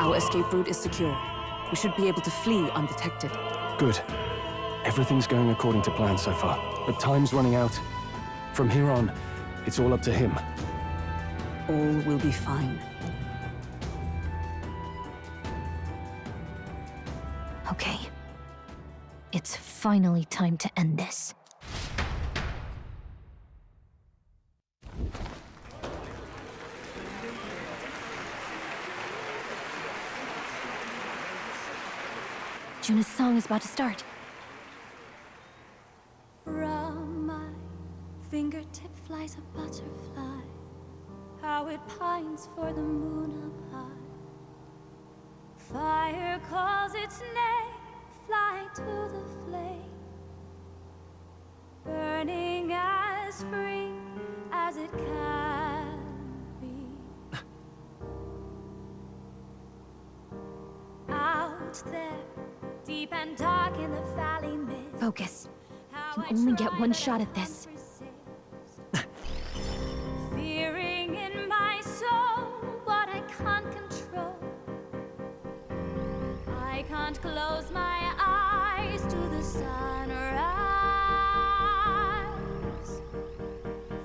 Our escape route is secure. We should be able to flee undetected. Good. Everything's going according to plan so far, but time's running out. From here on, it's all up to him. All will be fine. Okay. It's finally time to end this. Juna's song is about to start. From my fingertip flies a butterfly, how it pines for the moon up high. Fire calls its name, fly to the flame, burning as free as it can be. Out there, deep and dark in the valley mid. Focus. You only get one shot at this. Fearing in my soul what I can't control. I can't close my eyes to the sunrise.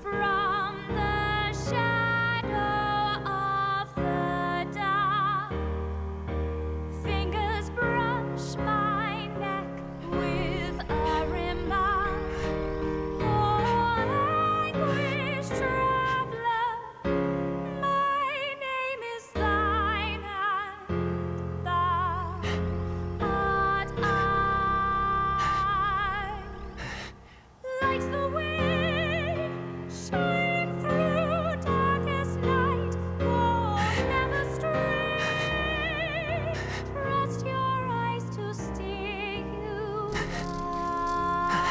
From the shadow of the dark, fingers brush my neck with a remark. Oh, anguish traveler, my name is thine, and thou art I. Like the wind shine through darkest night, oh, never stray. Trust your eyes to steer you by.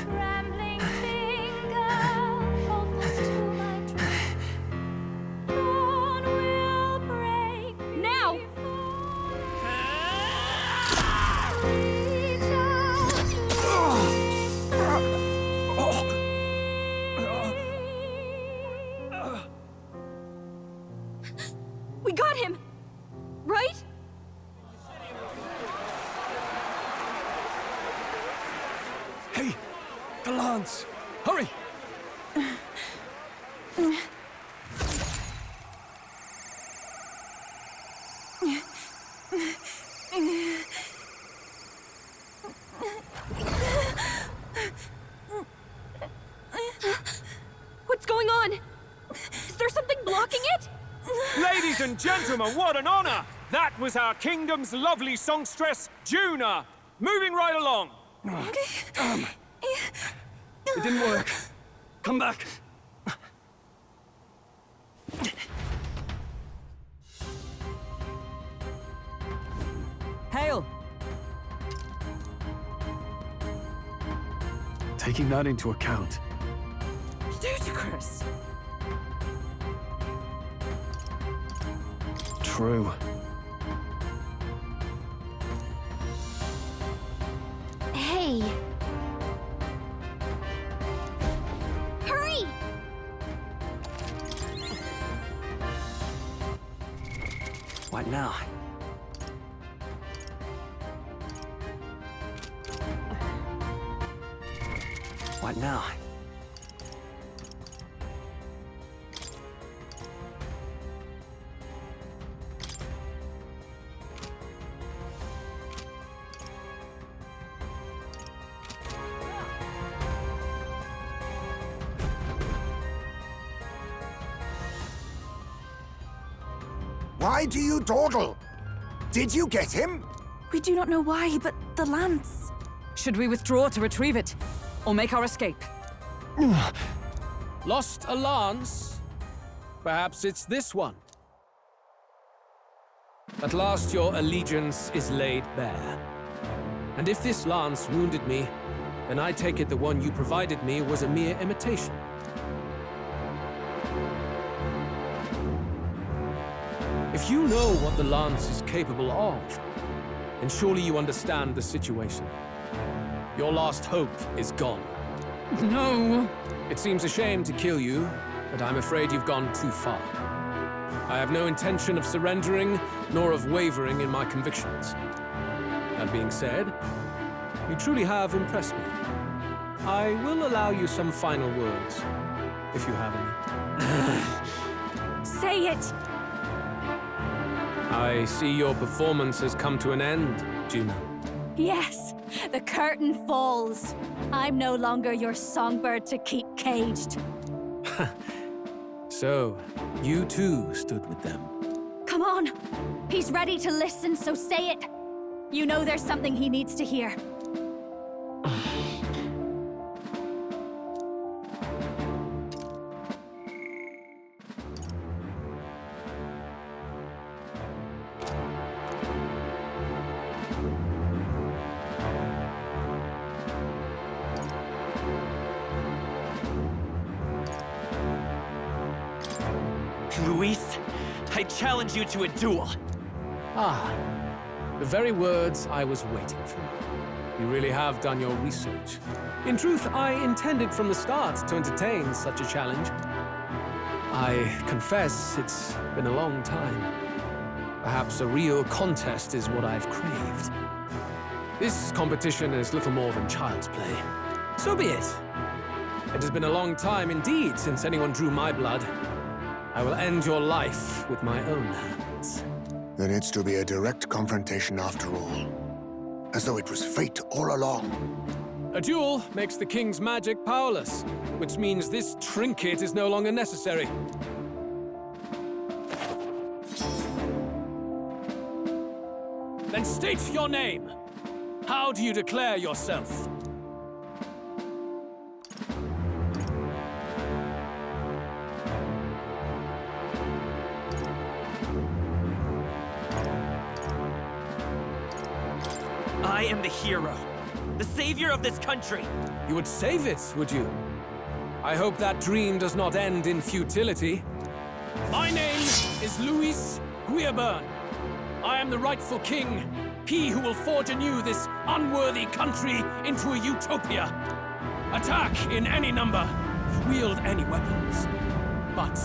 Trembling finger hold fast to my dream. Dawn will break now. Reach out We got him! Right? Hey! The lance! Hurry! What's going on? Is there something blocking it? Ladies and gentlemen, what an honor! That was our kingdom's lovely songstress, Juna. Moving right along. It didn't work. Come back. Hail! Taking that into account, Ludicrous! true. Hey! Hurry! What now? What now? Why do you dawdle? Did you get him? We do not know why, but the lance. Should we withdraw to retrieve it? Or make our escape? Lost a lance? Perhaps it's this one. At last your allegiance is laid bare. And if this lance wounded me, then I take it the one you provided me was a mere imitation. If you know what the lance is capable of, then surely you understand the situation. Your last hope is gone. No! It seems a shame to kill you, but I'm afraid you've gone too far. I have no intention of surrendering, nor of wavering in my convictions. That being said, you truly have impressed me. I will allow you some final words, if you have any. Say it! I see your performance has come to an end, Juno. Yes, the curtain falls. I'm no longer your songbird to keep caged. So, you too stood with them. Come on! He's ready to listen, so say it! You know there's something he needs to hear. Luis, I challenge you to a duel. Ah, the very words I was waiting for. You really have done your research. In truth, I intended from the start to entertain such a challenge. I confess it's been a long time. Perhaps a real contest is what I've craved. This competition is little more than child's play. So be it. It has been a long time indeed since anyone drew my blood. I will end your life with my own hands. Then it's to be a direct confrontation after all. As though it was fate all along. A duel makes the king's magic powerless, which means this trinket is no longer necessary. Then state your name. How do you declare yourself? I am the hero, the savior of this country. You would save it, would you? I hope that dream does not end in futility. My name is Luis Guillaburn. I am the rightful king, he who will forge anew this unworthy country into a utopia. Attack in any number, wield any weapons. But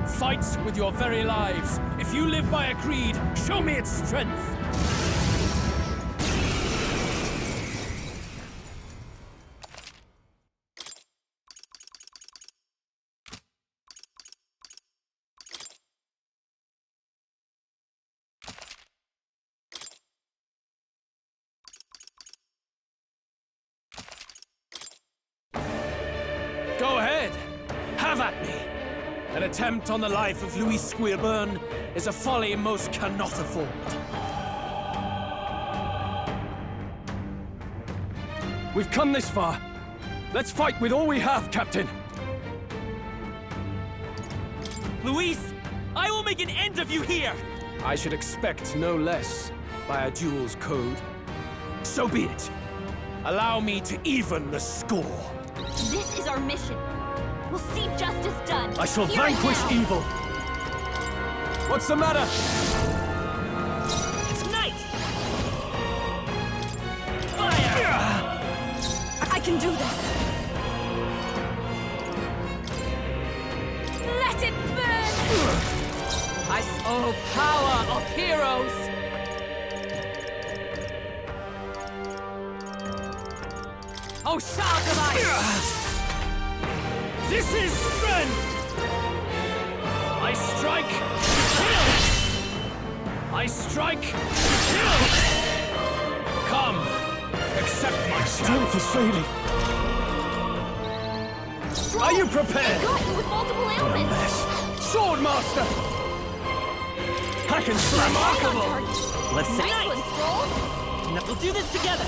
fight with your very lives. If you live by a creed, show me its strength. Go ahead. Have at me. An attempt on the life of Luis Guillaburn is a folly most cannot afford. We've come this far. Let's fight with all we have, Captain. Luis, I will make an end of you here. I should expect no less by a duel's code. So be it. Allow me to even the score. This is our mission. We'll see justice done. I shall Here and vanquish now. evil. What's the matter? Tonight! Fire! I can do this. Let it burn! Oh, power of heroes! Oh, shout of ice! This is strength! I strike to kill! I strike to kill! Come, accept my Strength is fading. Are you prepared? Got you with multiple ailments. Swordmaster! Hack and slam! Remarkable! Let's Nice tonight! one, Stroll. Now we'll do this together!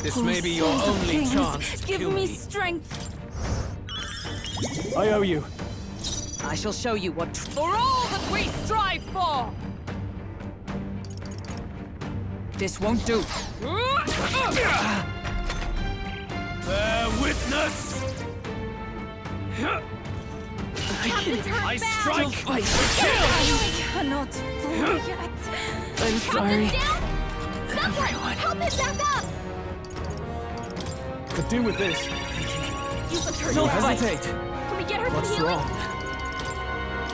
This may be your Souls of only kings, chance to give kill me me. strength. I owe you. I shall show you what for all that we strive for! This won't do. Bear witness! Captain, turn I back. strike to kill! I cannot fall yet. I'm sorry. Captain, down! Someone, help him back up! Could do with this. You can turn Don't around. hesitate. Let me get her What's some healing? wrong?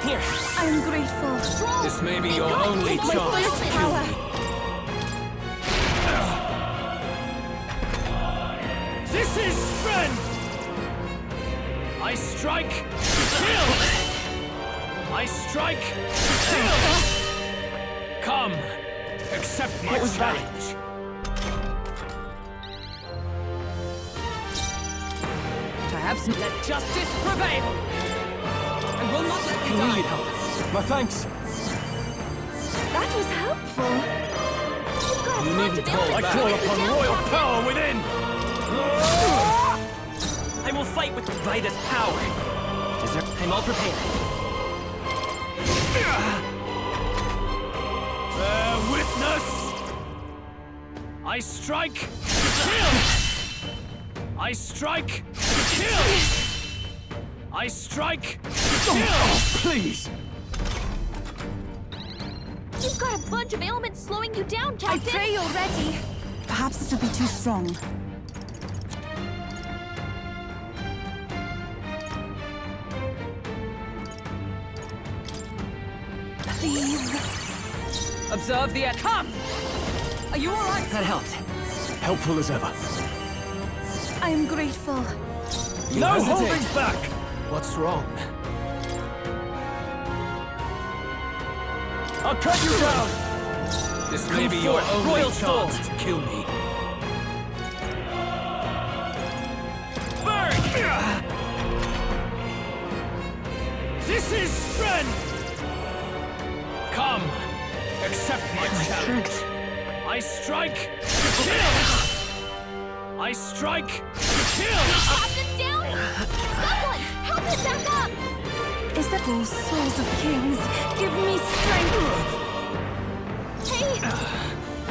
Here. I am grateful. Stroll! This may be your Go! only Take my chance. fullest Power. This is strength! I strike, kill! I strike, kill! Come, accept my challenge. Perhaps let justice prevail. I will not let you die. My thanks. That was helpful. You've got a You bunch needn't of call ailments back. slowing you down, Royal Captain. power within! I will fight with Vida's power. I'm all prepared. Bear witness! I strike, kill! I strike, kill! I strike, kill! Please! You've got a bunch of ailments slowing you down, I Captain. pray you're ready. Perhaps this will be too strong. Please. Observe the end. Come! Are you all right? That helped. Helpful as ever. I am grateful. No holding back! What's wrong? I'll cut you down! This may be your only Royal chance sword. to kill me. Burn! This is strength! Come, accept my challenge. I strike, kill! I strike, kill! Captain's down! Someone, help him back up! Is that all souls of kings? Give me strength. Hey!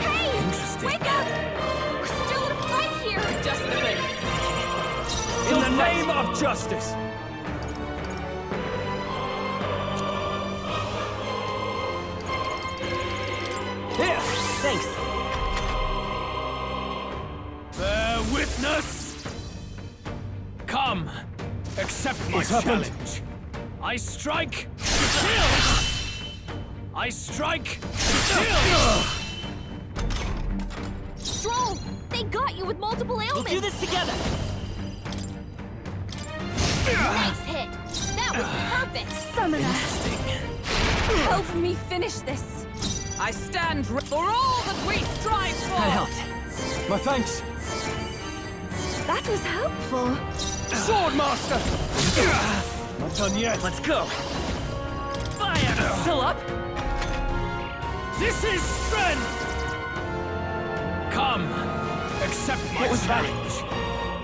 Hey! Interesting. Wake up! We're still in a fight here! Just the thing. In the name of justice! Here! Thanks. Bear witness! Come, accept my What's happened? challenge. I strike, kill! I strike, kill! Stroll! They got you with multiple We'll ailments! do this together. Nice hit! That was perfect! Summoner. Help me finish this. I stand for all that we strive for. That helped. My thanks. That was helpful. Swordmaster! Not done yet. Let's go. Fire! Still up? This is strength! Come, accept my challenge.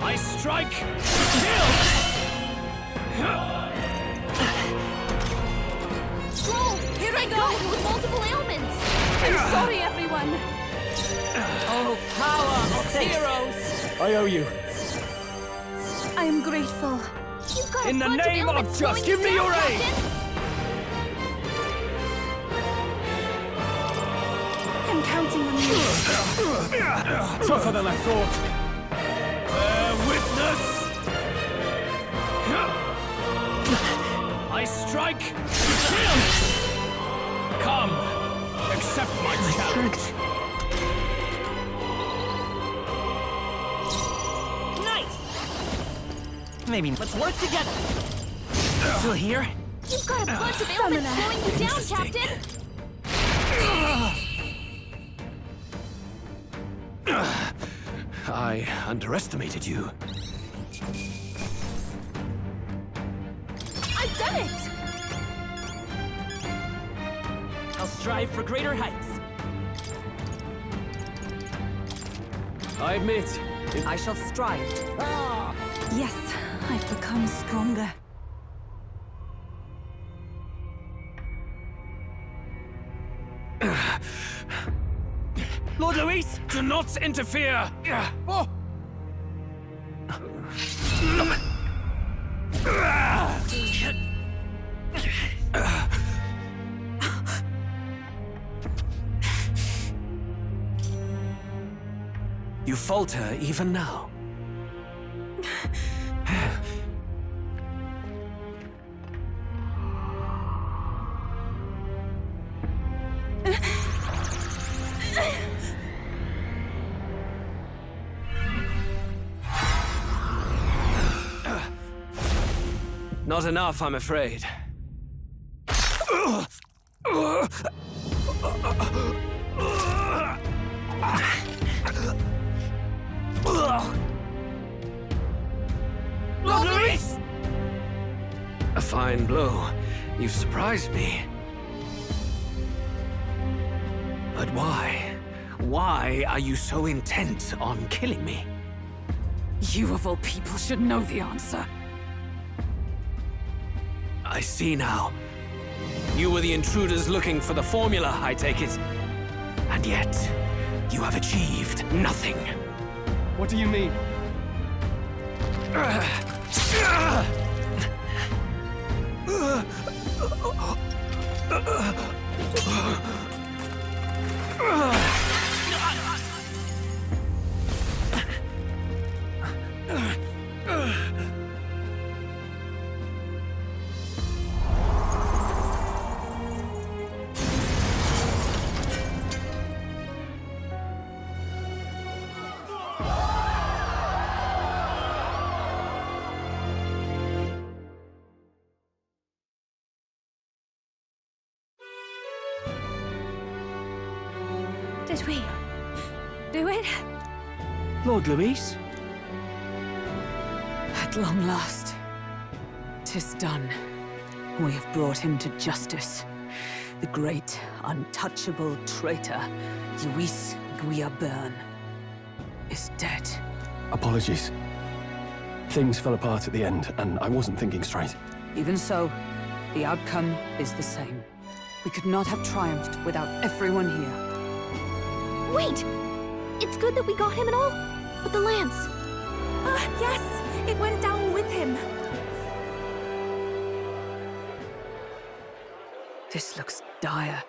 I strike, kill! Stroll! Here I go! With multiple ailments! I'm sorry, everyone. Oh, power of heroes. I owe you. I am grateful. You've got In a the bunch name of of ailments justice, slowing give you me down, your aid! Captain. I'm counting on you. Tougher than I thought. Bear witness! I strike, kill! Come, accept my challenge. Nice! Maybe let's work together. Still here? You've got a bunch of ailments Summoner. slowing you down, Interesting. Captain! I underestimated you. I've done it! I'll strive for greater heights. I admit, I shall strive. Yes, I've become stronger. Lord Luis, do not interfere! You falter even now. Not enough, I'm afraid. Lord Luis! A fine blow. You've surprised me. But why? Why are you so intent on killing me? You of all people should know the answer. I see now. You were the intruders looking for the formula, I take it. And yet, you have achieved nothing. What do you mean? Did we do it? Lord Luis? At long last, 'tis done. We have brought him to justice. The great, untouchable traitor, Luis Guillaburn, is dead. Apologies. Things fell apart at the end, and I wasn't thinking straight. Even so, the outcome is the same. We could not have triumphed without everyone here. Wait! It's good that we got him and all, but the lance. Yes, it went down with him. This looks dire.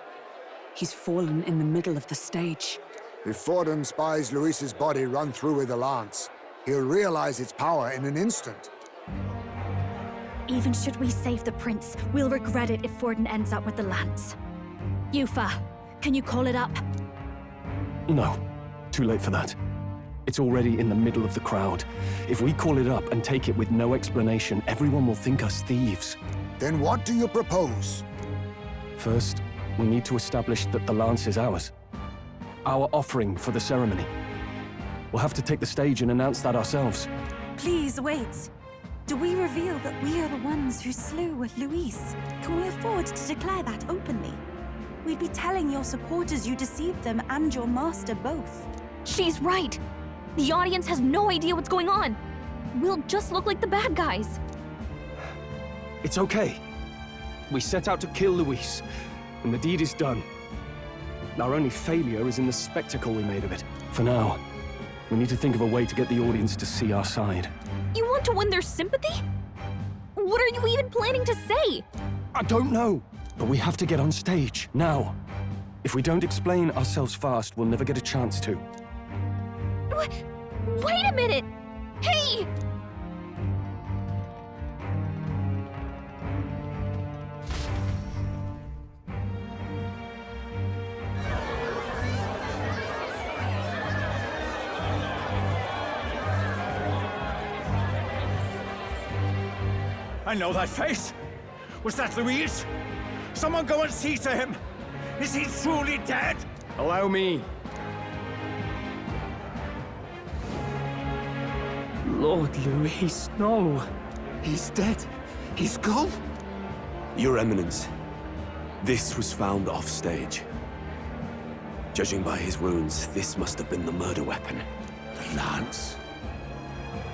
He's fallen in the middle of the stage. If Forden spies Luis's body run through with a lance, he'll realize its power in an instant. Even should we save the prince, we'll regret it if Forden ends up with the lance. Yufa, can you call it up? No, too late for that. It's already in the middle of the crowd. If we call it up and take it with no explanation, everyone will think us thieves. Then what do you propose? First, we need to establish that the lance is ours. Our offering for the ceremony. We'll have to take the stage and announce that ourselves. Please wait. Do we reveal that we are the ones who slew Luis? Can we afford to declare that openly? We'd be telling your supporters you deceived them and your master both. She's right! The audience has no idea what's going on! We'll just look like the bad guys. It's okay. We set out to kill Luis, and the deed is done. Our only failure is in the spectacle we made of it. For now, we need to think of a way to get the audience to see our side. You want to win their sympathy? What are you even planning to say? I don't know, but we have to get on stage, now. If we don't explain ourselves fast, we'll never get a chance to. Wait a minute! Hey! I know that face. Was that Luis? Someone go and see to him. Is he truly dead? Allow me. Lord Luis, no. He's dead. He's gone. Your Eminence, this was found off-stage. Judging by his wounds, this must have been the murder weapon. The lance.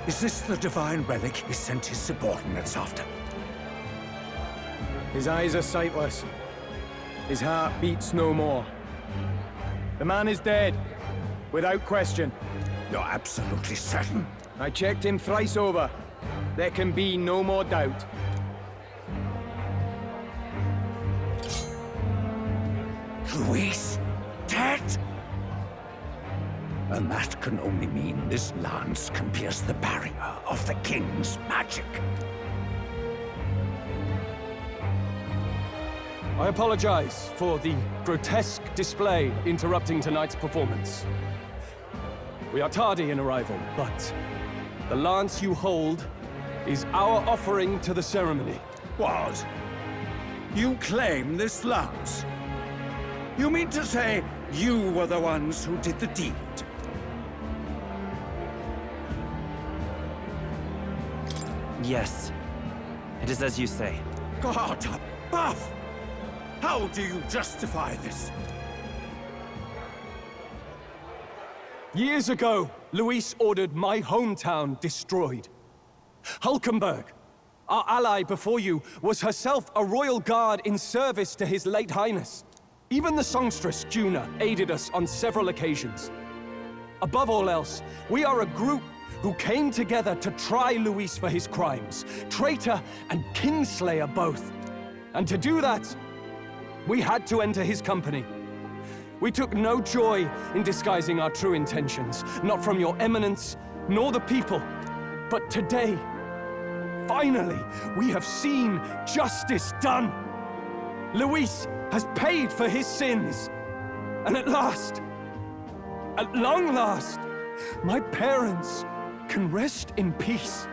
Is this the divine relic he sent his subordinates after? His eyes are sightless. His heart beats no more. The man is dead, without question. You're absolutely certain? I checked him thrice over. There can be no more doubt. Luis, dead? And that can only mean this lance can pierce the barrier of the king's magic. I apologize for the grotesque display interrupting tonight's performance. We are tardy in arrival, but the lance you hold is our offering to the ceremony. What? You claim this lance? You mean to say you were the ones who did the deed? Yes. It is as you say. God above! How do you justify this? Years ago, Luis ordered my hometown destroyed. Hulkenberg, our ally before you, was herself a royal guard in service to his late highness. Even the songstress, Juna, aided us on several occasions. Above all else, we are a group who came together to try Luis for his crimes, traitor and kingslayer both. And to do that, we had to enter his company. We took no joy in disguising our true intentions, not from your eminence, nor the people. But today, finally, we have seen justice done. Luis has paid for his sins. And at last, at long last, my parents can rest in peace.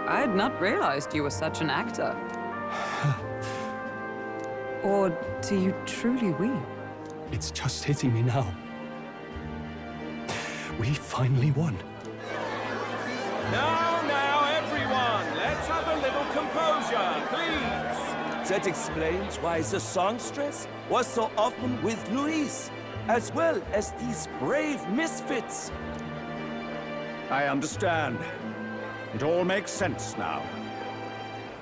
I had not realized you were such an actor. Or do you truly weep? It's just hitting me now. We finally won. Now, everyone, let's have a little composure, please. That explains why the songstress was so often with Luis, as well as these brave misfits. I understand. It all makes sense now.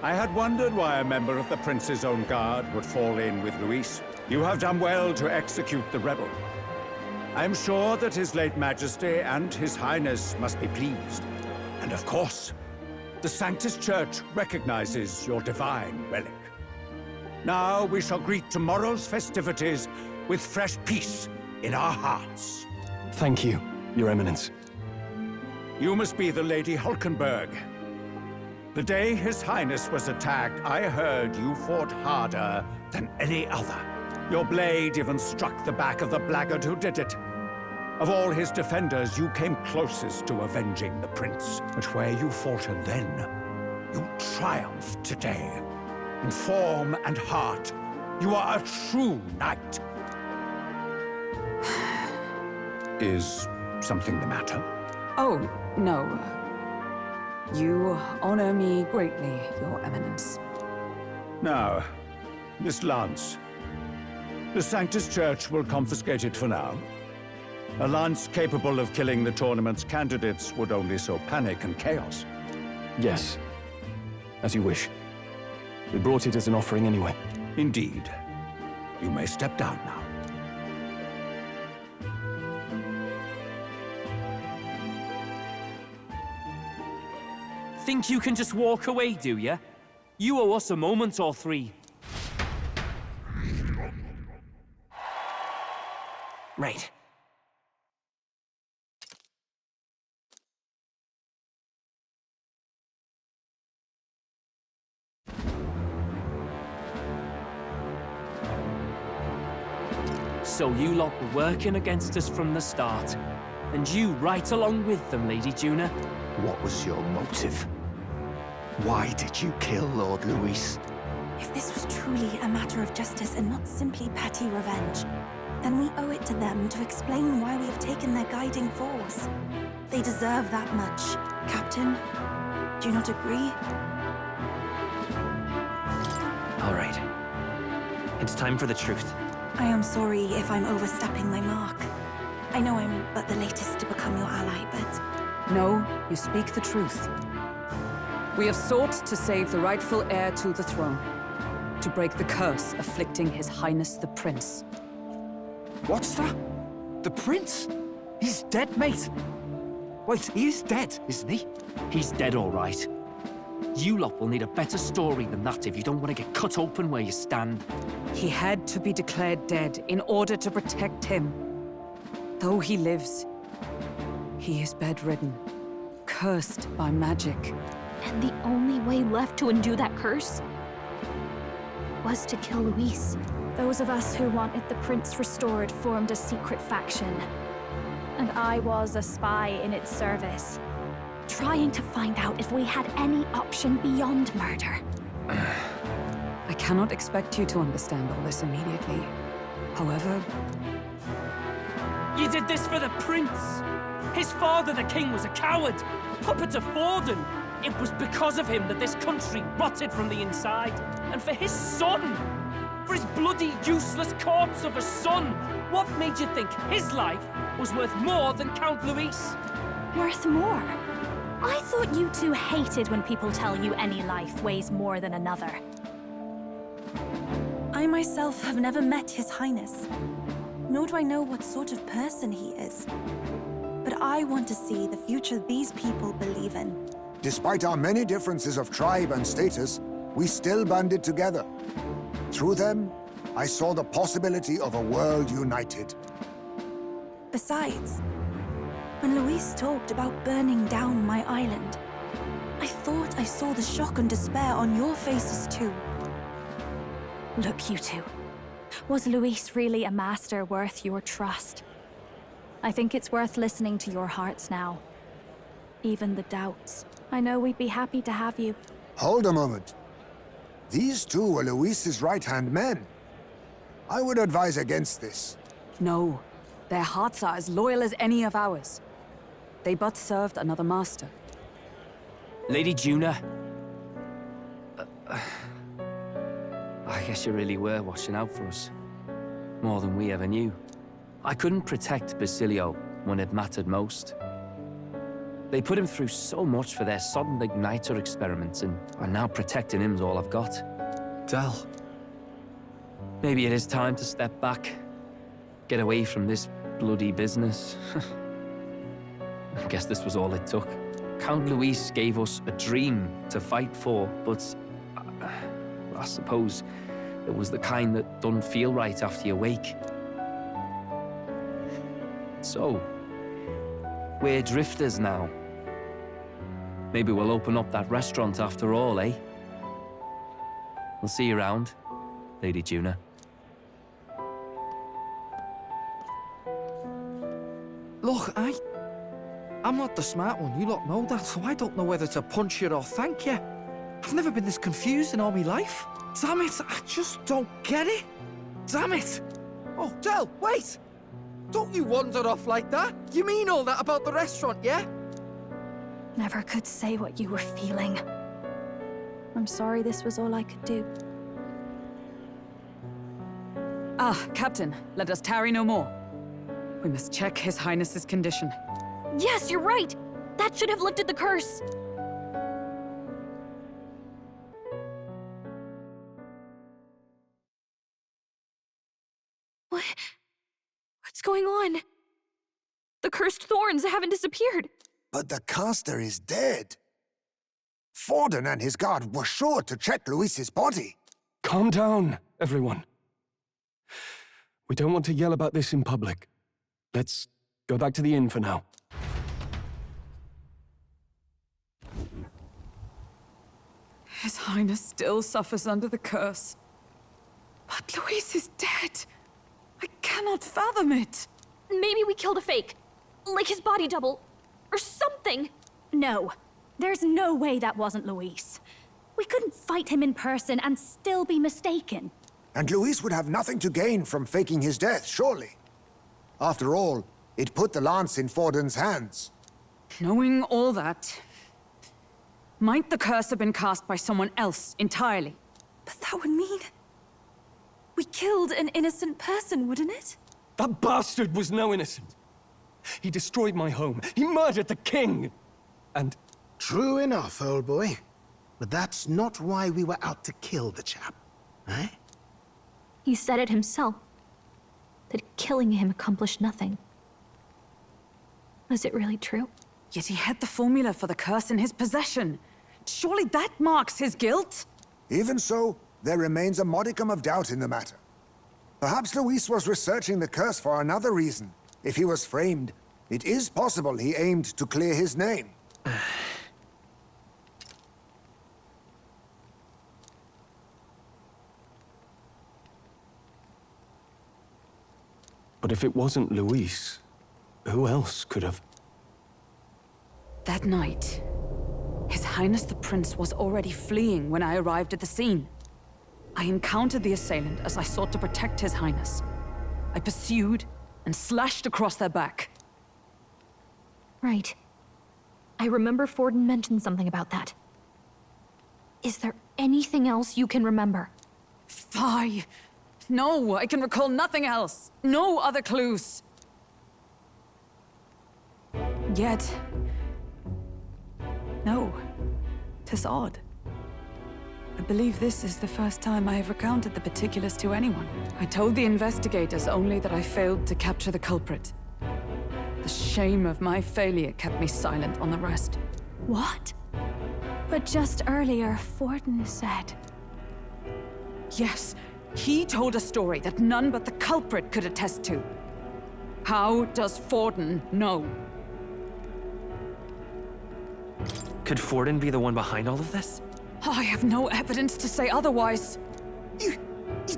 I had wondered why a member of the Prince's own guard would fall in with Luis. You have done well to execute the rebel. I am sure that His late Majesty and His Highness must be pleased. And of course, the Sanctus Church recognizes your divine relic. Now we shall greet tomorrow's festivities with fresh peace in our hearts. Thank you, Your Eminence. You must be the Lady Hulkenberg. The day His Highness was attacked, I heard you fought harder than any other. Your blade even struck the back of the blackguard who did it. Of all his defenders, you came closest to avenging the prince. But where you faltered then, you triumphed today. In form and heart, you are a true knight. Is something the matter? Oh, no. You honor me greatly, Your Eminence. Now, this lance. The Sanctus Church will confiscate it for now. A lance capable of killing the tournament's candidates would only sow panic and chaos. Yes, as you wish. We brought it as an offering anyway. Indeed. You may step down now. Think you can just walk away, do ya? You owe us a moment or three. Right. So you lot were working against us from the start. And you right along with them, Lady Juna. What was your motive? Why did you kill Lord Luis? If this was truly a matter of justice and not simply petty revenge, then we owe it to them to explain why we have taken their guiding force. They deserve that much. Captain, do you not agree? All right. It's time for the truth. I am sorry if I'm overstepping my mark. I know I'm but the latest to become your ally, but... No, you speak the truth. We have sought to save the rightful heir to the throne, to break the curse afflicting His Highness the Prince. What's that? The prince? He's dead, mate. Wait, he is dead, isn't he? He's dead, all right. You lot will need a better story than that if you don't want to get cut open where you stand. He had to be declared dead in order to protect him. Though he lives, he is bedridden, cursed by magic. And the only way left to undo that curse was to kill Luis. Those of us who wanted the prince restored formed a secret faction. And I was a spy in its service. trying to find out if we had any option beyond murder. I cannot expect you to understand all this immediately. However, You did this for the prince! His father, the king, was a coward! Puppet of Forden! It was because of him that this country rotted from the inside. And for his son! For his bloody, useless corpse of a son! What made you think his life was worth more than Count Luis? Worth more? I thought you two hated when people tell you any life weighs more than another. I myself have never met His Highness, nor do I know what sort of person he is. But I want to see the future these people believe in. Despite our many differences of tribe and status, we still banded together. Through them, I saw the possibility of a world united. Besides, when Luis talked about burning down my island, I thought I saw the shock and despair on your faces too. Look, you two. Was Luis really a master worth your trust? I think it's worth listening to your hearts now. Even the doubts. I know we'd be happy to have you. Hold a moment. These two were Luis's right-hand men. I would advise against this. no. Their hearts are as loyal as any of ours. They but served another master. Lady Juna. I guess you really were watching out for us. More than we ever knew. I couldn't protect Basilio when it mattered most. They put him through so much for their sodden igniter experiments, and now protecting him's all I've got. Del. Maybe it is time to step back. Get away from this bloody business. I guess this was all it took. Count Luis gave us a dream to fight for, but I suppose it was the kind that doesn't feel right after you wake. So, we're drifters now. Maybe we'll open up that restaurant after all, eh? We'll see you around, Lady Juna. Look, I'm not the smart one, you lot know that, so I don't know whether to punch you or thank you. I've never been this confused in all my life. Damn it, I just don't get it. Damn it. Oh, Del, wait! Don't you wander off like that. You mean all that about the restaurant, yeah? Never could say what you were feeling. I'm sorry this was all I could do. Ah, Captain, let us tarry no more. We must check His Highness's condition. Yes, you're right! That should have lifted the curse! What's going on? The cursed thorns haven't disappeared. But the caster is dead. Forden and his guard were sure to check Luis's body. Calm down, everyone. We don't want to yell about this in public. Let's go back to the inn for now. His Highness still suffers under the curse. But Luis is dead. I cannot fathom it. Maybe we killed a fake. Like his body double. Or something. No. There's no way that wasn't Luis. We couldn't fight him in person and still be mistaken. And Luis would have nothing to gain from faking his death, surely. After all, it put the lance in Forden's hands. Knowing all that, might the curse have been cast by someone else entirely? But that would mean... we killed an innocent person, wouldn't it? That bastard was no innocent. He destroyed my home. He murdered the king. And... True enough, old boy. But that's not why we were out to kill the chap, eh? He said it himself. That killing him accomplished nothing. Was it really true? Yet he had the formula for the curse in his possession. Surely that marks his guilt? Even so, there remains a modicum of doubt in the matter. Perhaps Luis was researching the curse for another reason. If he was framed, it is possible he aimed to clear his name. But if it wasn't Luis, who else could have? That night, His Highness the Prince was already fleeing when I arrived at the scene. I encountered the assailant as I sought to protect His Highness. I pursued and slashed across their back. Right. I remember Forden mentioned something about that. Is there anything else you can remember? Fie! No, I can recall nothing else. No other clues. Yet... no. 'Tis odd. I believe this is the first time I have recounted the particulars to anyone. I told the investigators only that I failed to capture the culprit. The shame of my failure kept me silent on the rest. What? But just earlier, Forden said... Yes, he told a story that none but the culprit could attest to. How does Forden know? Could Forden be the one behind all of this? I have no evidence to say otherwise. You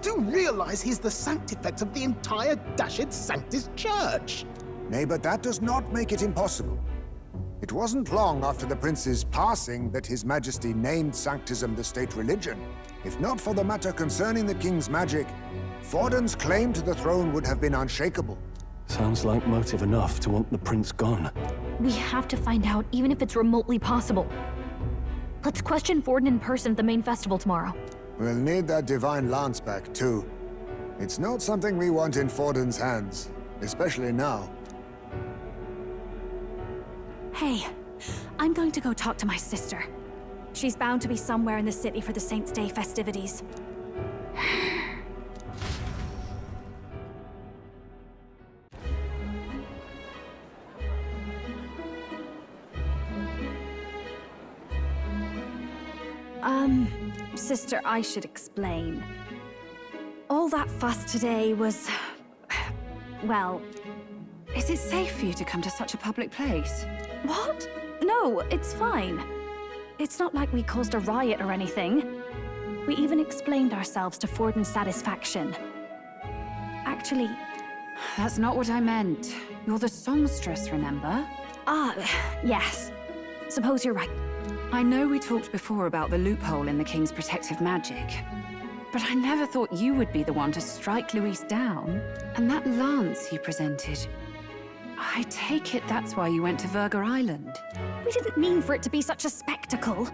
do realize he's the sanctifex of the entire Dashed Sanctis Church? Nay, but that does not make it impossible. It wasn't long after the prince's passing that His Majesty named Sanctism the state religion. If not for the matter concerning the king's magic, Forden's claim to the throne would have been unshakable. Sounds like motive enough to want the prince gone. We have to find out, even if it's remotely possible. Let's question Forden in person at the main festival tomorrow. We'll need that divine lance back, too. It's not something we want in Forden's hands, especially now. Hey, I'm going to go talk to my sister. She's bound to be somewhere in the city for the Saints' Day festivities. Sister, I should explain. All that fuss today was... well... Is it safe for you to come to such a public place? What? No, it's fine. It's not like we caused a riot or anything. We even explained ourselves to Forden's satisfaction. Actually... That's not what I meant. You're the songstress, remember? Ah, yes. Suppose you're right. I know we talked before about the loophole in the King's protective magic, but I never thought you would be the one to strike Luis down. And that lance you presented, I take it that's why you went to Virga Island. We didn't mean for it to be such a spectacle.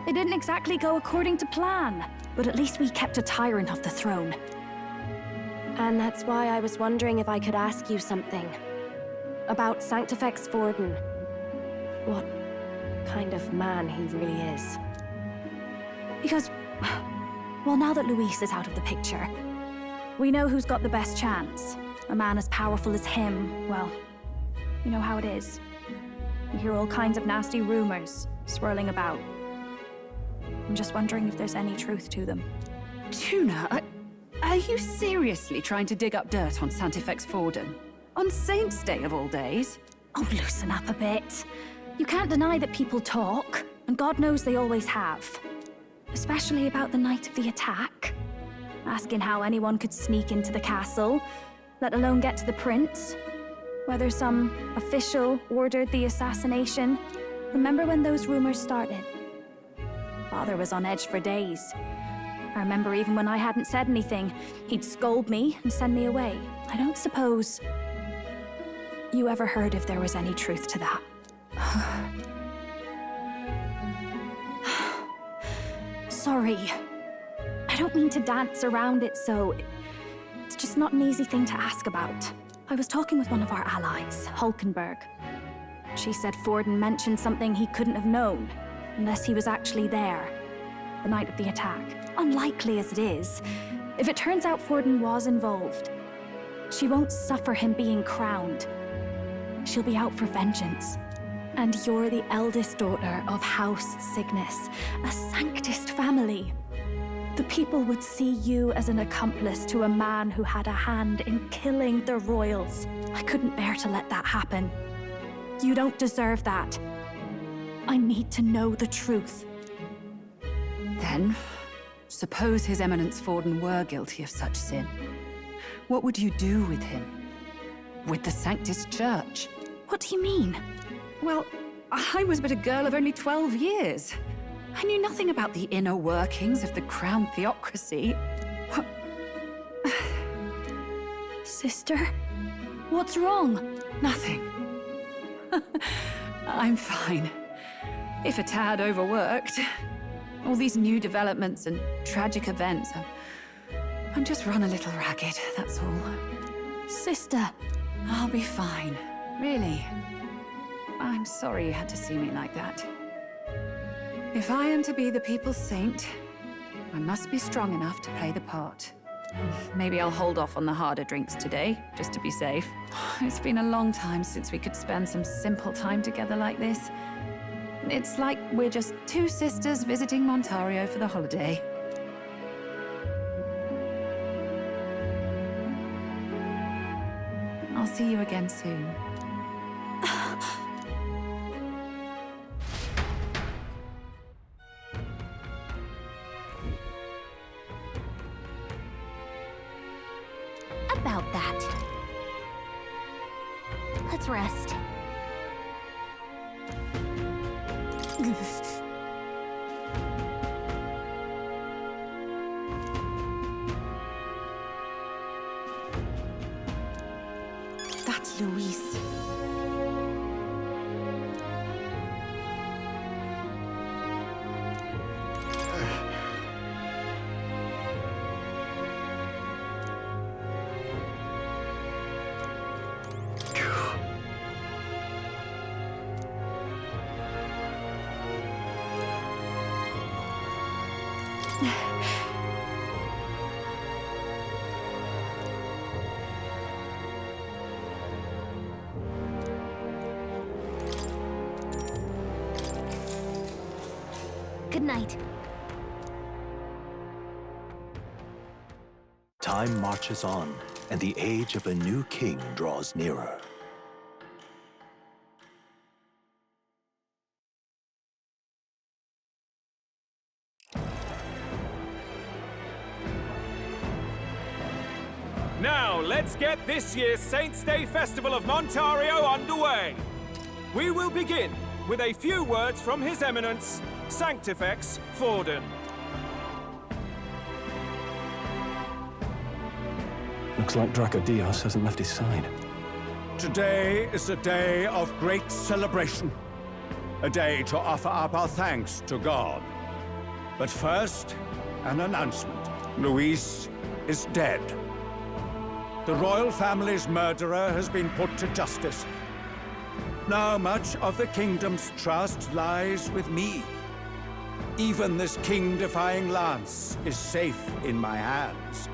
It didn't exactly go according to plan, but at least we kept a tyrant off the throne. And that's why I was wondering if I could ask you something. About Sanctifex Forden. What kind of man he really is. Because, well, now that Luis is out of the picture, we know who's got the best chance. A man as powerful as him, well, you know how it is. You hear all kinds of nasty rumors swirling about. I'm just wondering if there's any truth to them. Tuna, are you seriously trying to dig up dirt on Sanctifex Forden? On Saints' Day of all days? Oh, loosen up a bit. You can't deny that people talk, and God knows they always have. Especially about the night of the attack. Asking how anyone could sneak into the castle, let alone get to the prince. Whether some official ordered the assassination. Remember when those rumors started? Father was on edge for days. I remember even when I hadn't said anything, he'd scold me and send me away. I don't suppose you ever heard if there was any truth to that. Sorry. I don't mean to dance around it, so... It's just not an easy thing to ask about. I was talking with one of our allies, Hulkenberg. She said Forden mentioned something he couldn't have known, unless he was actually there, the night of the attack. Unlikely as it is, if it turns out Forden was involved, she won't suffer him being crowned. She'll be out for vengeance. And you're the eldest daughter of House Cygnus, a Sanctist family. The people would see you as an accomplice to a man who had a hand in killing the royals. I couldn't bear to let that happen. You don't deserve that. I need to know the truth. Then, suppose His Eminence Forden were guilty of such sin. What would you do with him? With the Sanctis Church? What do you mean? Well, I was but a girl of only 12 years. I knew nothing about the inner workings of the crown theocracy. Sister? What's wrong? Nothing. I'm fine. If a tad overworked. All these new developments and tragic events. I'm just run a little ragged, that's all. Sister! I'll be fine. Really. I'm sorry you had to see me like that. If I am to be the people's saint, I must be strong enough to play the part. Maybe I'll hold off on the harder drinks today, just to be safe. It's been a long time since we could spend some simple time together like this. It's like we're just two sisters visiting Montario for the holiday. I'll see you again soon. About that. Let's rest. That's Luis. Good night. Time marches on, and the age of a new king draws nearer. Now, let's get this year's Saints' Day Festival of Montario underway. We will begin with a few words from His Eminence, Sanctifex Forden. Looks like Dracodios hasn't left his side. Today is a day of great celebration. A day to offer up our thanks to God. But first, an announcement. Luis is dead. The royal family's murderer has been put to justice. Now much of the kingdom's trust lies with me. Even this king-defying lance is safe in my hands.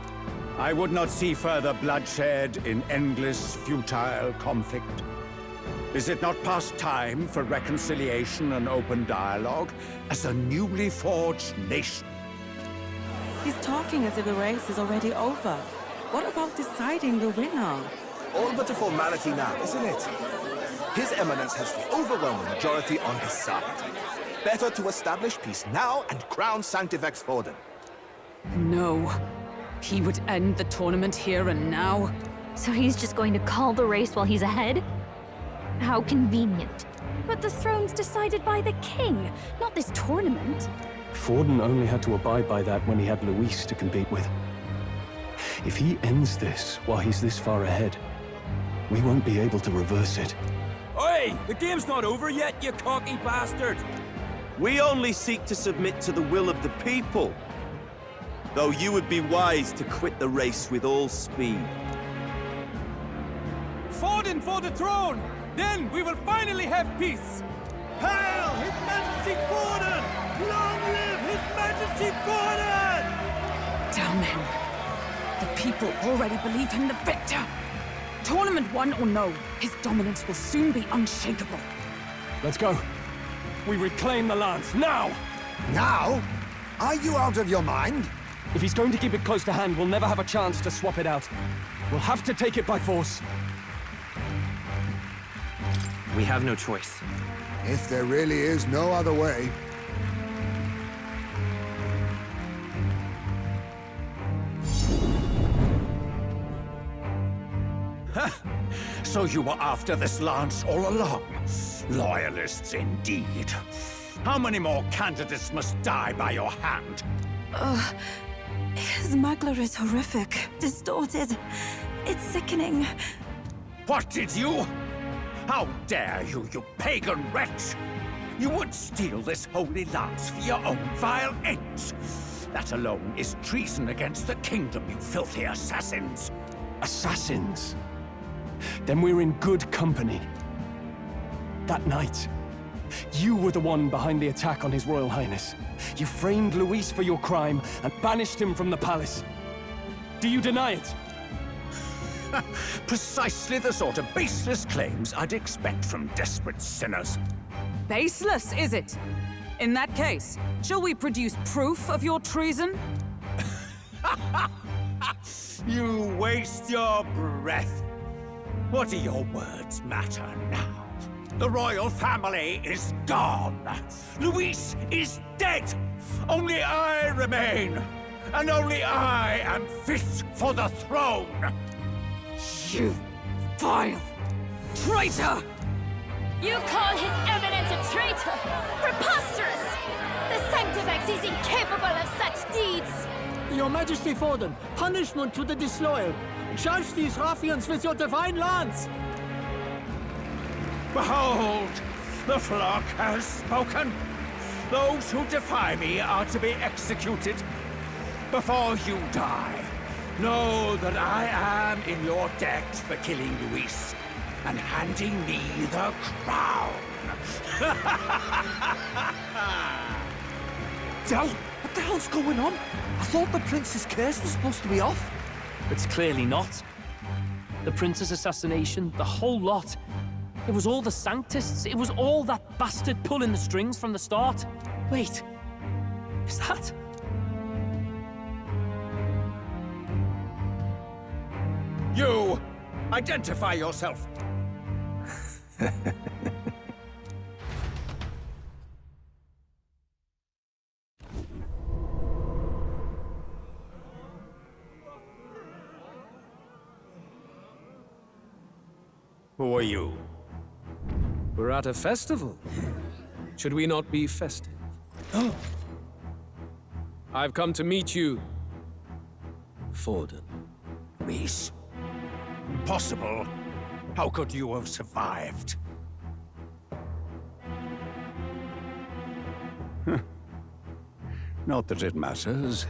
I would not see further bloodshed in endless, futile conflict. Is it not past time for reconciliation and open dialogue as a newly forged nation? He's talking as if the race is already over. What about deciding the winner? All but a formality now, isn't it? His Eminence has the overwhelming majority on his side. Better to establish peace now and crown Sanctifex Forden. No. He would end the tournament here and now. So he's just going to call the race while he's ahead? How convenient. But the throne's decided by the king, not this tournament. Forden only had to abide by that when he had Luis to compete with. If he ends this while he's this far ahead, we won't be able to reverse it. Oi! The game's not over yet, you cocky bastard! We only seek to submit to the will of the people. Though you would be wise to quit the race with all speed. Forden for the throne! Then we will finally have peace! Hail His Majesty Forden! Long live His Majesty Forden! Damn him. The people already believe him the victor. Tournament won or no, his dominance will soon be unshakable. Let's go. We reclaim the lance, now! Now? Are you out of your mind? If he's going to keep it close to hand, we'll never have a chance to swap it out. We'll have to take it by force. We have no choice. If there really is no other way. So you were after this lance all along. Loyalists indeed. How many more candidates must die by your hand? His Magler is horrific, distorted. It's sickening. What did you? How dare you, you pagan wretch! You would steal this holy lance for your own vile ends. That alone is treason against the kingdom, you filthy assassins. Assassins? Then we're in good company. That night, you were the one behind the attack on His Royal Highness. You framed Luis for your crime and banished him from the palace. Do you deny it? Precisely the sort of baseless claims I'd expect from desperate sinners. Baseless, is it? In that case, shall we produce proof of your treason? You waste your breath. What do your words matter now? The royal family is gone. Luis is dead. Only I remain. And only I am fit for the throne. You vile traitor! You call His Eminence a traitor? Preposterous! The Sanctifex is incapable of such deeds! Your Majesty Forden, punishment to the disloyal. Charge these ruffians with your divine lance! Behold, the flock has spoken. Those who defy me are to be executed. Before you die, know that I am in your debt for killing Luis and handing me the crown. Del, what the hell's going on? I thought the prince's curse was supposed to be off. It's clearly not. The prince's assassination, the whole lot. It was all the Sanctists. It was all that bastard pulling the strings from the start. Wait, is that? You! Identify yourself! Who are you? We're at a festival. Should we not be festive? I've come to meet you, Forden. Luis? Impossible. How could you have survived? Not that it matters.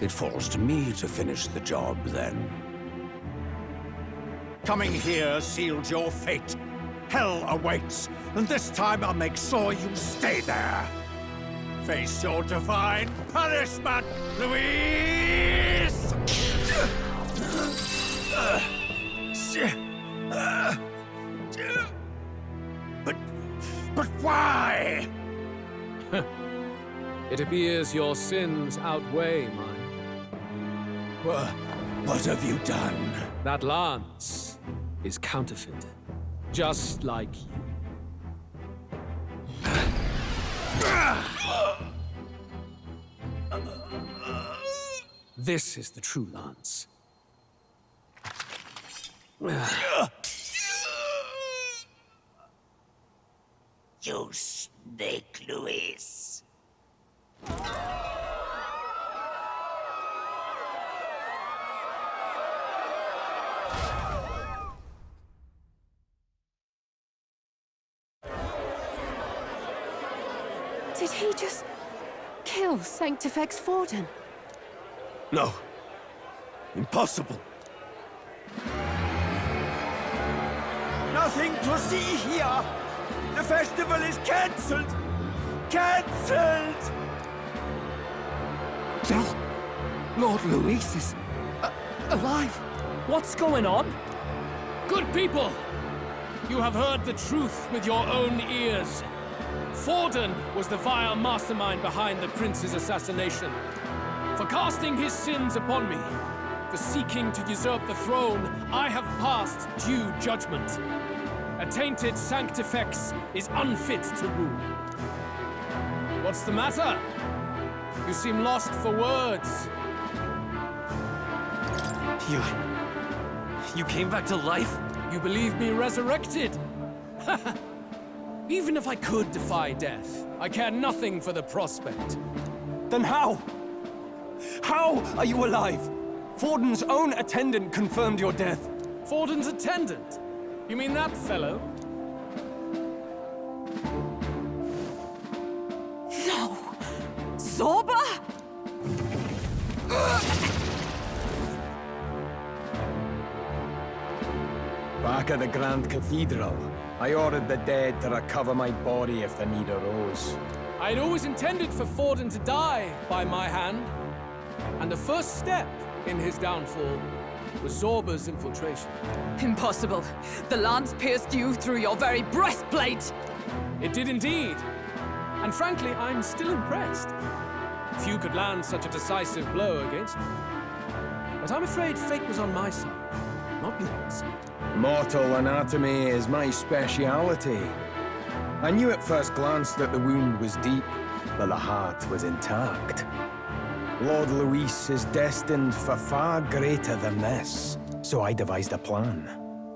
It falls to me to finish the job, then. Coming here sealed your fate. Hell awaits, and this time I'll make sure you stay there. Face your divine punishment, Luis! But why? It appears your sins outweigh mine. What have you done? That lance is counterfeit, just like you. This is the true lance. You snake, Luis. Did he just kill Sanctifex Forden? No. Impossible. Nothing to see here. The festival is cancelled. Cancelled! Del, Lord Luis is alive. What's going on? Good people! You have heard the truth with your own ears. Forden was the vile mastermind behind the prince's assassination. For casting his sins upon me, for seeking to usurp the throne, I have passed due judgment. A tainted Sanctifex is unfit to rule. What's the matter? You seem lost for words. You came back to life? You believe me resurrected? Even if I could defy death, I care nothing for the prospect. Then how? How are you alive? Forden's own attendant confirmed your death. Forden's attendant? You mean that fellow? No! Zorba? Back at the Grand Cathedral, I ordered the dead to recover my body if the need arose. I'd always intended for Forden to die by my hand. And the first step in his downfall was Zorba's infiltration. Impossible. The lance pierced you through your very breastplate! It did indeed. And frankly, I'm still impressed. Few could land such a decisive blow against me. But I'm afraid fate was on my side, not yours. Mortal anatomy is my speciality. I knew at first glance that the wound was deep, but the heart was intact. Lord Luis is destined for far greater than this, so I devised a plan.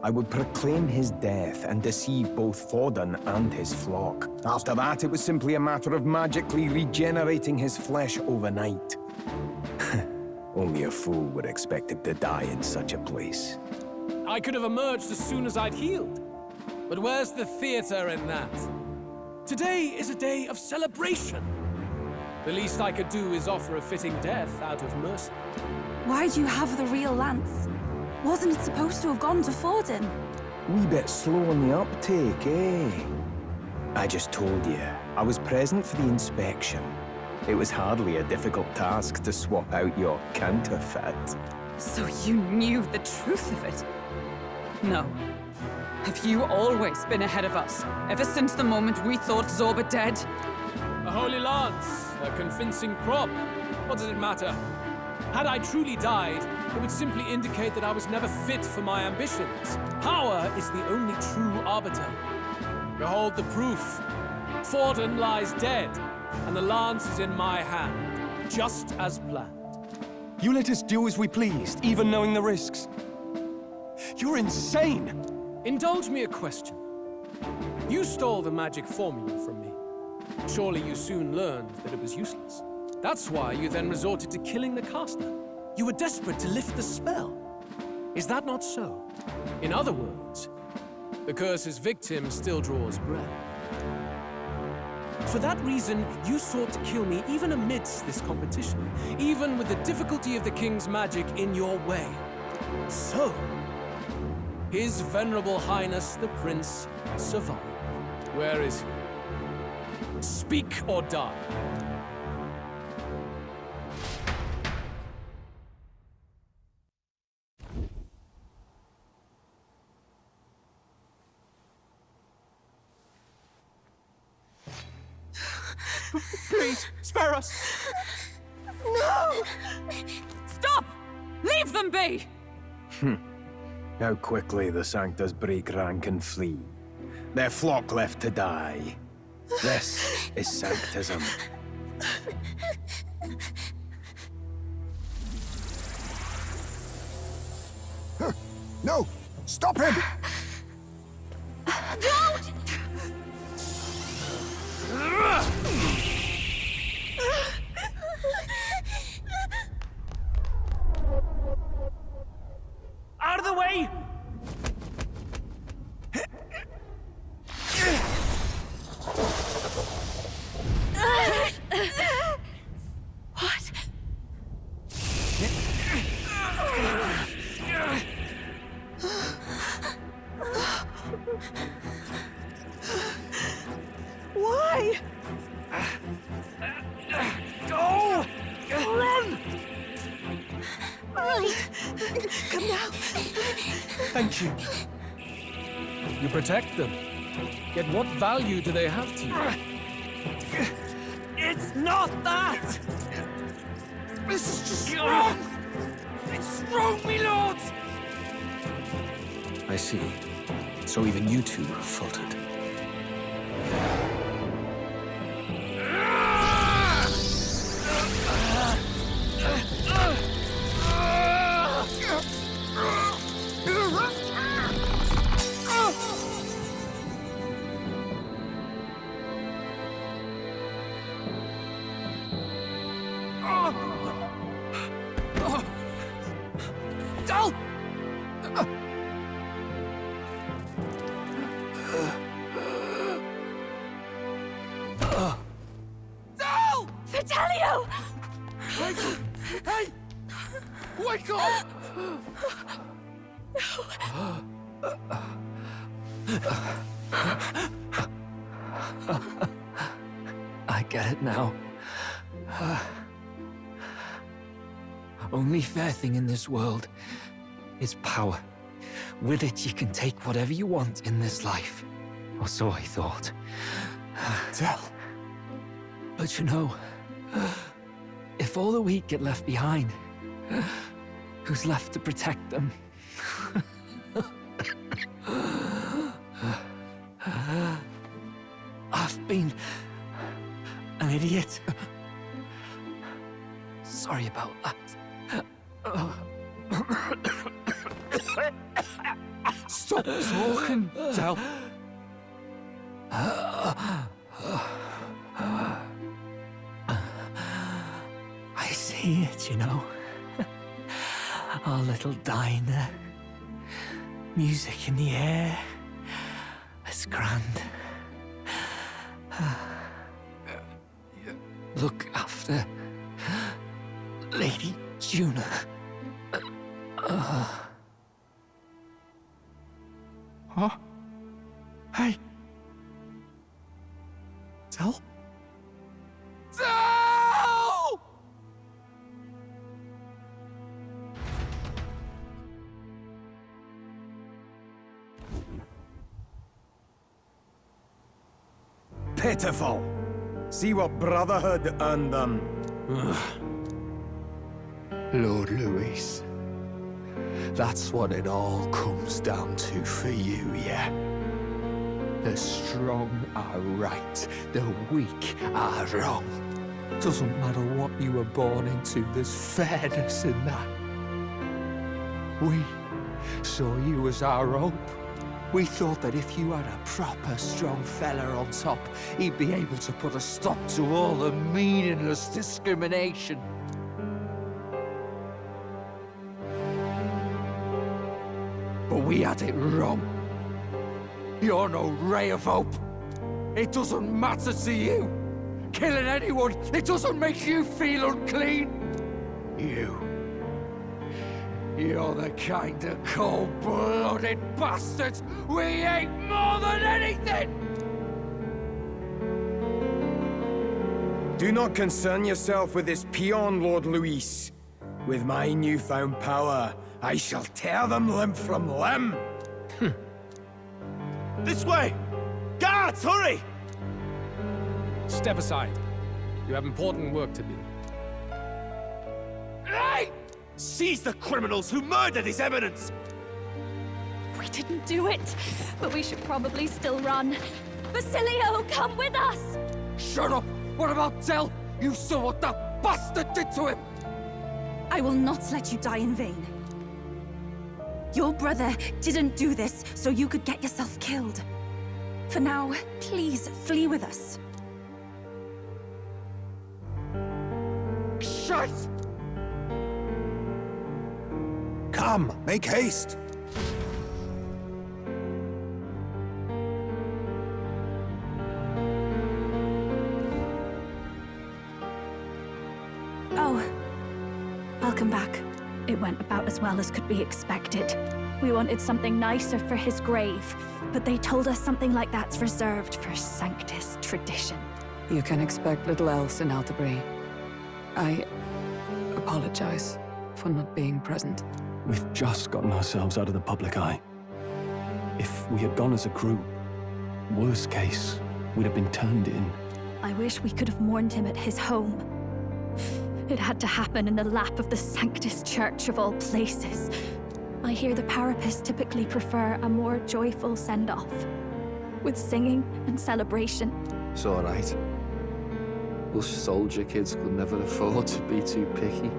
I would proclaim his death and deceive both Forden and his flock. After that, it was simply a matter of magically regenerating his flesh overnight. Only a fool would expect him to die in such a place. I could have emerged as soon as I'd healed. But where's the theater in that? Today is a day of celebration. The least I could do is offer a fitting death out of mercy. Why'd you have the real lance? Wasn't it supposed to have gone to Forden? Wee bit slow on the uptake, eh? I just told you, I was present for the inspection. It was hardly a difficult task to swap out your counterfeit. So you knew the truth of it? No. Have you always been ahead of us, ever since the moment we thought Zorba dead? A holy lance, a convincing prop. What does it matter? Had I truly died, it would simply indicate that I was never fit for my ambitions. Power is the only true arbiter. Behold the proof. Forden lies dead, and the lance is in my hand, just as planned. You let us do as we pleased, even knowing the risks. You're insane! Indulge me a question. You stole the magic formula from me. Surely you soon learned that it was useless. That's why you then resorted to killing the caster. You were desperate to lift the spell. Is that not so? In other words, the curse's victim still draws breath. For that reason, you sought to kill me even amidst this competition, even with the difficulty of the king's magic in your way. So, His Venerable Highness the Prince survived. Where is he? Speak or die. Please, spare us! No! Stop! Leave them be! How quickly the Sanctus break rank and flee. Their flock left to die. This is Sanctism. No! Stop him! Don't! Out of the way! What? Why? Go! Run! Right. Come now. Thank you. You protect them. Yet what value do they have to you? It's not that! This is just wrong! It's wrong, me lords! I see. So even you two have faltered. you! Hey! Wake up! I get it now. Only fair thing in this world is power. With it, you can take whatever you want in this life. Or so I thought. Tell. But you know, if all the weak get left behind, who's left to protect them? I've been an idiot. Sorry about that. Stop talking, Del. I see it, you know. Our little diner. Music in the air. It's grand. Look after Lady Juna. Huh? Hey. Del? Del! Pitiful. See what Brotherhood earned them. Lord Luis. That's what it all comes down to for you, yeah? The strong are right, the weak are wrong. Doesn't matter what you were born into, there's fairness in that. We saw you as our hope. We thought that if you had a proper strong fella on top, he'd be able to put a stop to all the meaningless discrimination. But we had it wrong. You're no ray of hope. It doesn't matter to you. Killing anyone, it doesn't make you feel unclean. You're the kind of cold-blooded bastards we hate more than anything! Do not concern yourself with this peon, Lord Luis. With my newfound power, I shall tear them limb from limb. This way! Guards, hurry! Step aside. You have important work to do. Hey! Seize the criminals who murdered His Eminence! We didn't do it, but we should probably still run. Basilio, come with us! Shut up! What about Del? You saw what that bastard did to him! I will not let you die in vain. Your brother didn't do this so you could get yourself killed. For now, please flee with us. Shut! Come, make haste. Oh, welcome back. It went about as well as could be expected. We wanted something nicer for his grave, but they told us something like that's reserved for Sanctus tradition. You can expect little else in Altabri. I apologize for not being present. We've just gotten ourselves out of the public eye. If we had gone as a group, worst case, we'd have been turned in. I wish we could have mourned him at his home. It had to happen in the lap of the Sanctus Church of all places. I hear the Parapists typically prefer a more joyful send-off, with singing and celebration. It's all right. Us soldier kids could never afford to be too picky.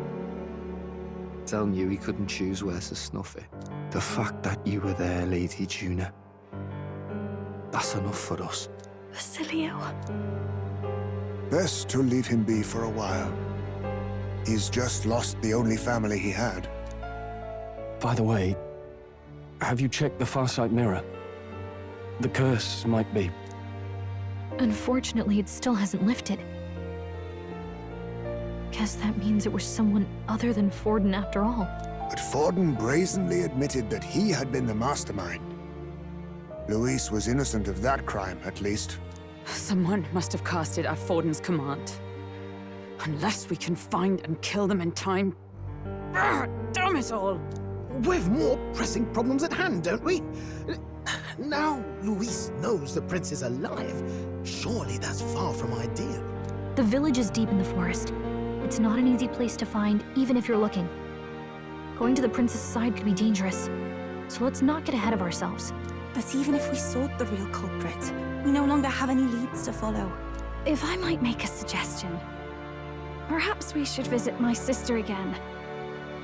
Del knew he couldn't choose where to snuff it. The fact that you were there, Lady Juna, that's enough for us. Basilio. Best to leave him be for a while. He's just lost the only family he had. By the way, have you checked the Farsight mirror? The curse might be... Unfortunately, it still hasn't lifted. guess that means it was someone other than Forden after all. But Forden brazenly admitted that he had been the mastermind. Luis was innocent of that crime, at least. Someone must have cast it at Forden's command. Unless we can find and kill them in time. Damn it all! We've more pressing problems at hand, don't we? Now Luis knows the prince is alive. Surely that's far from ideal. The village is deep in the forest. It's not an easy place to find, even if you're looking. Going to the prince's side could be dangerous, so let's not get ahead of ourselves. But even if we sought the real culprit, we no longer have any leads to follow. If I might make a suggestion, perhaps we should visit my sister again.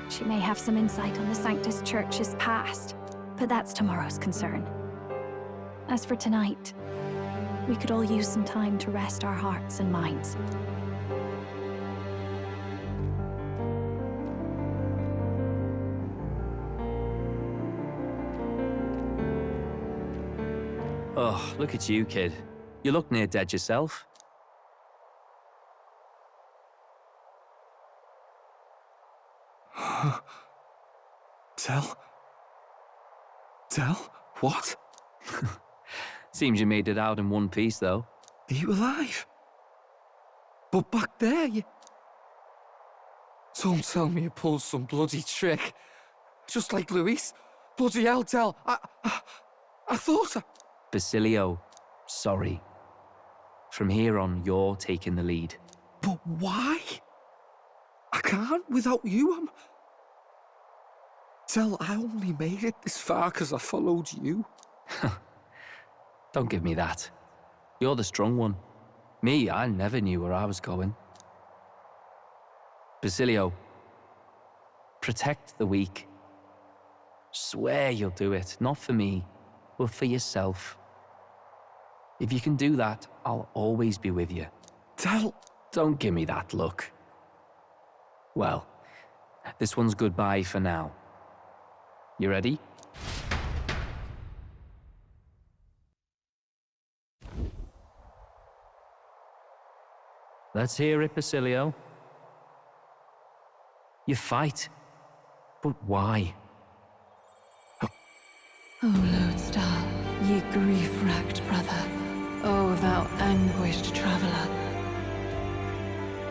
She may have some insight on the Sanctus Church's past, but that's tomorrow's concern. As for tonight, we could all use some time to rest our hearts and minds. Oh, look at you, kid. You look near dead yourself. Tell? What? Seems you made it out in one piece, though. Are you alive? But back there, you... Don't tell me you pulled some bloody trick. Just like Luis. Bloody hell, Tell. I thought I... Basilio, sorry. From here on, you're taking the lead. But why? I can't without you. Tell, I only made it this far because I followed you. Don't give me that. You're the strong one. Me, I never knew where I was going. Basilio, protect the weak. Swear you'll do it, not for me, but for yourself. If you can do that, I'll always be with you. Tell... Don't give me that look. Well, this one's goodbye for now. You ready? Let's hear it, Basilio. You fight. But why? O Lodestar, ye grief-racked brother, O thou anguished traveler.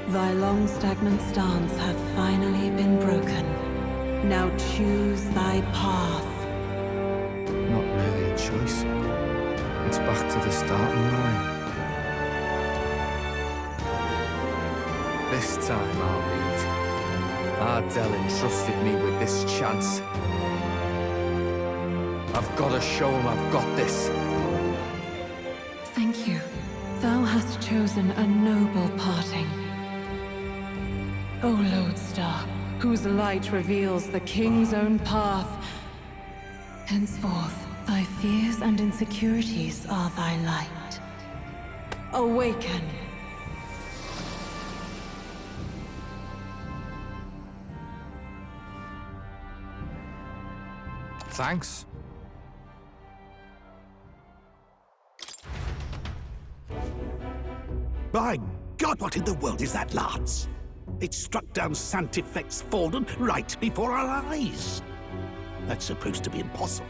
Thy long stagnant stance hath finally been broken. Now choose thy path. Not really a choice. It's back to the starting line. This time I'll lead. Ardell entrusted me with this chance. I've got to show him I've got this. Thank you. Thou hast chosen a noble parting. O Lodestar, whose light reveals the king's own path. Henceforth, thy fears and insecurities are thy light. Awaken! Thanks. By God, what in the world is that, lads? It struck down Sanctifex Forden right before our eyes. That's supposed to be impossible.